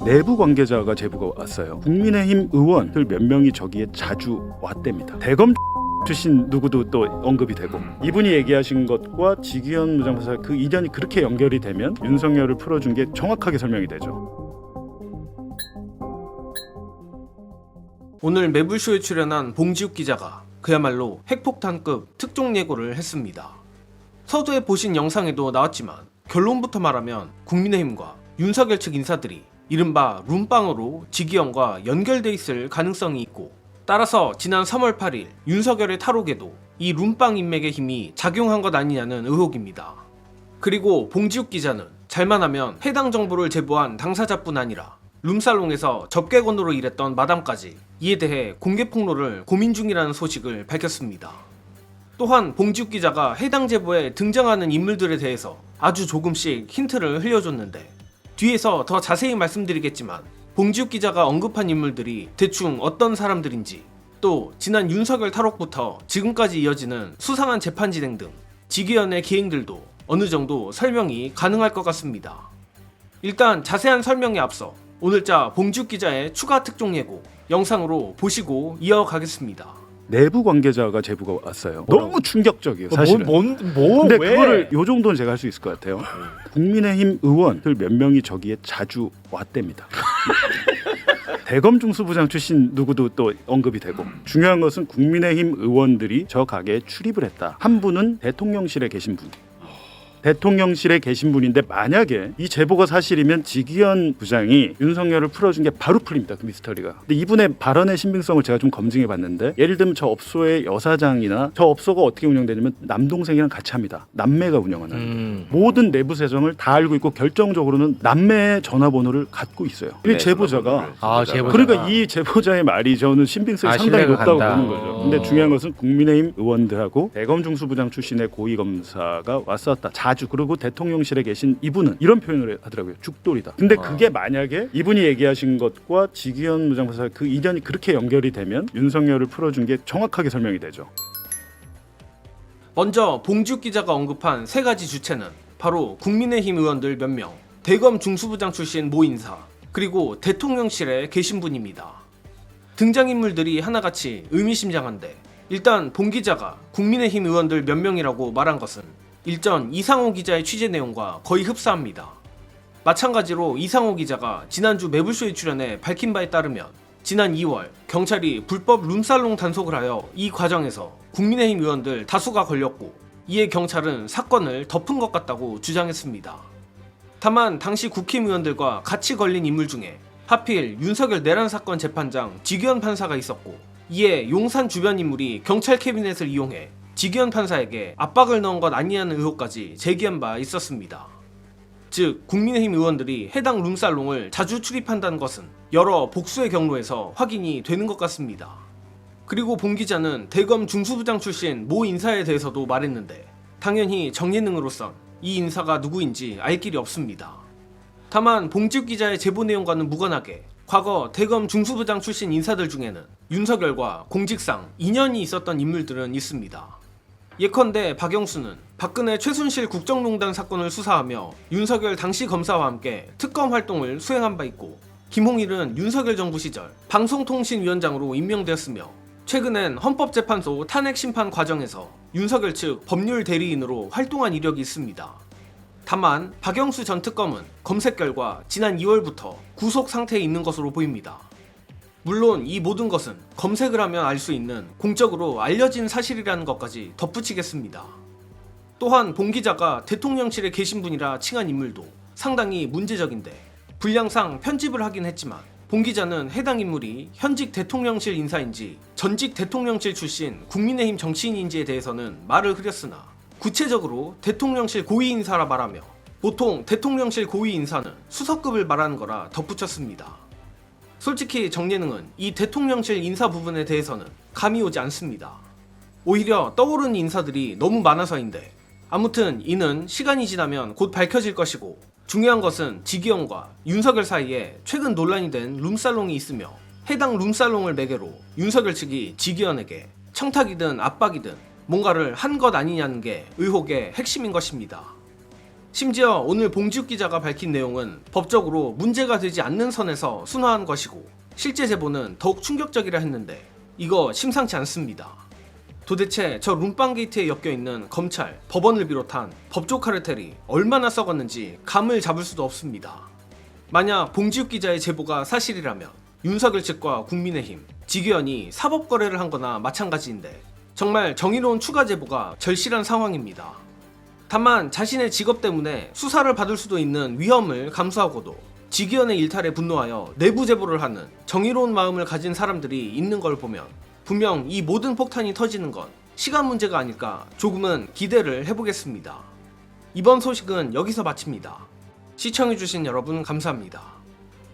내부 관계자가 제보가 왔어요. 국민의힘 의원들 몇 명이 저기에 자주 왔답니다. 대검 출신 누구도 또 언급이 되고, 이분이 얘기하신 것과 지기현 무장판사 그 인연이 그렇게 연결이 되면 윤석열을 풀어준 게 정확하게 설명이 되죠. 오늘 매불쇼에 출연한 봉지욱 기자가 그야말로 핵폭탄급 특종 예고를 했습니다. 서두에 보신 영상에도 나왔지만 결론부터 말하면 국민의힘과 윤석열 측 인사들이 이른바 룸빵으로 지기현과 연결돼 있을 가능성이 있고, 따라서 지난 3월 8일 윤석열의 탈옥에도 이 룸빵 인맥의 힘이 작용한 것 아니냐는 의혹입니다. 그리고 봉지욱 기자는 잘만 하면 해당 정보를 제보한 당사자뿐 아니라 룸살롱에서 접객원으로 일했던 마담까지 이에 대해 공개 폭로를 고민 중이라는 소식을 밝혔습니다. 또한 봉지욱 기자가 해당 제보에 등장하는 인물들에 대해서 아주 조금씩 힌트를 흘려줬는데, 뒤에서 더 자세히 말씀드리겠지만 봉지욱 기자가 언급한 인물들이 대충 어떤 사람들인지, 또 지난 윤석열 탈옥부터 지금까지 이어지는 수상한 재판 진행 등 지기현의 기행들도 어느 정도 설명이 가능할 것 같습니다. 일단 자세한 설명에 앞서 오늘자 봉지욱 기자의 추가 특종 예고 영상으로 보시고 이어가겠습니다. 내부 관계자가 제보가 왔어요. 너무 충격적이에요, 사실은. 근데 왜? 그거를 요 정도는 제가 할 수 있을 것 같아요. 국민의힘 의원들 몇 명이 저기에 자주 왔답니다. 대검 중수부장 출신 누구도 또 언급이 되고, 중요한 것은 국민의힘 의원들이 저 가게에 출입을 했다. 한 분은 대통령실에 계신 분. 대통령실에 계신 분인데, 만약에 이 제보가 사실이면 지기현 부장이 윤석열을 풀어준 게 바로 풀립니다, 그 미스터리가. 근데 이분의 발언의 신빙성을 제가 좀 검증해 봤는데, 예를 들면 저 업소의 여사장이나 저 업소가 어떻게 운영되냐면 남동생이랑 같이 합니다. 남매가 운영하는 모든 내부 세정을 다 알고 있고, 결정적으로는 남매의 전화번호를 갖고 있어요. 이 제보자가 그러니까 이 제보자의 말이 저는 신빙성이 상당히 높다고 보는 거죠. 근데 중요한 것은 국민의힘 의원들하고 대검 중수부장 출신의 고위검사가 왔었다. 자주. 그리고 대통령실에 계신 이분은 이런 표현을 하더라고요. 죽돌이다. 근데 그게 만약에 이분이 얘기하신 것과 지기현 무장판사 그 인연이 그렇게 연결이 되면 윤석열을 풀어준 게 정확하게 설명이 되죠. 먼저 봉지욱 기자가 언급한 세 가지 주체는 바로 국민의힘 의원들 몇 명, 대검 중수부장 출신 모 인사, 그리고 대통령실에 계신 분입니다. 등장인물들이 하나같이 의미심장한데, 일단 봉 기자가 국민의힘 의원들 몇 명이라고 말한 것은 일전 이상호 기자의 취재 내용과 거의 흡사합니다. 마찬가지로 이상호 기자가 지난주 매불쇼에 출연해 밝힌 바에 따르면 지난 2월 경찰이 불법 룸살롱 단속을 하여 이 과정에서 국민의힘 의원들 다수가 걸렸고, 이에 경찰은 사건을 덮은 것 같다고 주장했습니다. 다만 당시 국힘의원들과 같이 걸린 인물 중에 하필 윤석열 내란 사건 재판장 지기현 판사가 있었고, 이에 용산 주변 인물이 경찰 캐비넷을 이용해 지기현 판사에게 압박을 넣은 것 아니냐는 의혹까지 제기한 바 있었습니다. 즉 국민의힘 의원들이 해당 룸살롱을 자주 출입한다는 것은 여러 복수의 경로에서 확인이 되는 것 같습니다. 그리고 봉 기자는 대검 중수부장 출신 모 인사에 대해서도 말했는데, 당연히 정예능으로선 이 인사가 누구인지 알 길이 없습니다. 다만 봉지욱 기자의 제보 내용과는 무관하게 과거 대검 중수부장 출신 인사들 중에는 윤석열과 공직상 인연이 있었던 인물들은 있습니다. 예컨대 박영수는 박근혜 최순실 국정농단 사건을 수사하며 윤석열 당시 검사와 함께 특검 활동을 수행한 바 있고, 김홍일은 윤석열 정부 시절 방송통신위원장으로 임명되었으며, 최근엔 헌법재판소 탄핵심판 과정에서 윤석열 측 법률 대리인으로 활동한 이력이 있습니다. 다만 박영수 전 특검은 검색 결과 지난 2월부터 구속 상태에 있는 것으로 보입니다. 물론 이 모든 것은 검색을 하면 알 수 있는 공적으로 알려진 사실이라는 것까지 덧붙이겠습니다. 또한 봉 기자가 대통령실에 계신 분이라 칭한 인물도 상당히 문제적인데, 분량상 편집을 하긴 했지만 봉 기자는 해당 인물이 현직 대통령실 인사인지 전직 대통령실 출신 국민의힘 정치인인지에 대해서는 말을 흐렸으나, 구체적으로 대통령실 고위 인사라 말하며 보통 대통령실 고위 인사는 수석급을 말하는 거라 덧붙였습니다. 솔직히 정예능은 이 대통령실 인사 부분에 대해서는 감이 오지 않습니다. 오히려 떠오르는 인사들이 너무 많아서인데, 아무튼 이는 시간이 지나면 곧 밝혀질 것이고, 중요한 것은 지기현과 윤석열 사이에 최근 논란이 된 룸살롱이 있으며, 해당 룸살롱을 매개로 윤석열 측이 지기현에게 청탁이든 압박이든 뭔가를 한 것 아니냐는 게 의혹의 핵심인 것입니다. 심지어 오늘 봉지욱 기자가 밝힌 내용은 법적으로 문제가 되지 않는 선에서 순화한 것이고 실제 제보는 더욱 충격적이라 했는데 이거 심상치 않습니다. 도대체 저 룸빵 게이트에 엮여있는 검찰, 법원을 비롯한 법조 카르텔이 얼마나 썩었는지 감을 잡을 수도 없습니다. 만약 봉지욱 기자의 제보가 사실이라면 윤석열 측과 국민의힘, 지규현이 사법 거래를 한 거나 마찬가지인데 정말 정의로운 추가 제보가 절실한 상황입니다. 다만 자신의 직업 때문에 수사를 받을 수도 있는 위험을 감수하고도 지규현의 일탈에 분노하여 내부 제보를 하는 정의로운 마음을 가진 사람들이 있는 걸 보면 분명 이 모든 폭탄이 터지는 건 시간 문제가 아닐까 조금은 기대를 해보겠습니다. 이번 소식은 여기서 마칩니다. 시청해주신 여러분 감사합니다.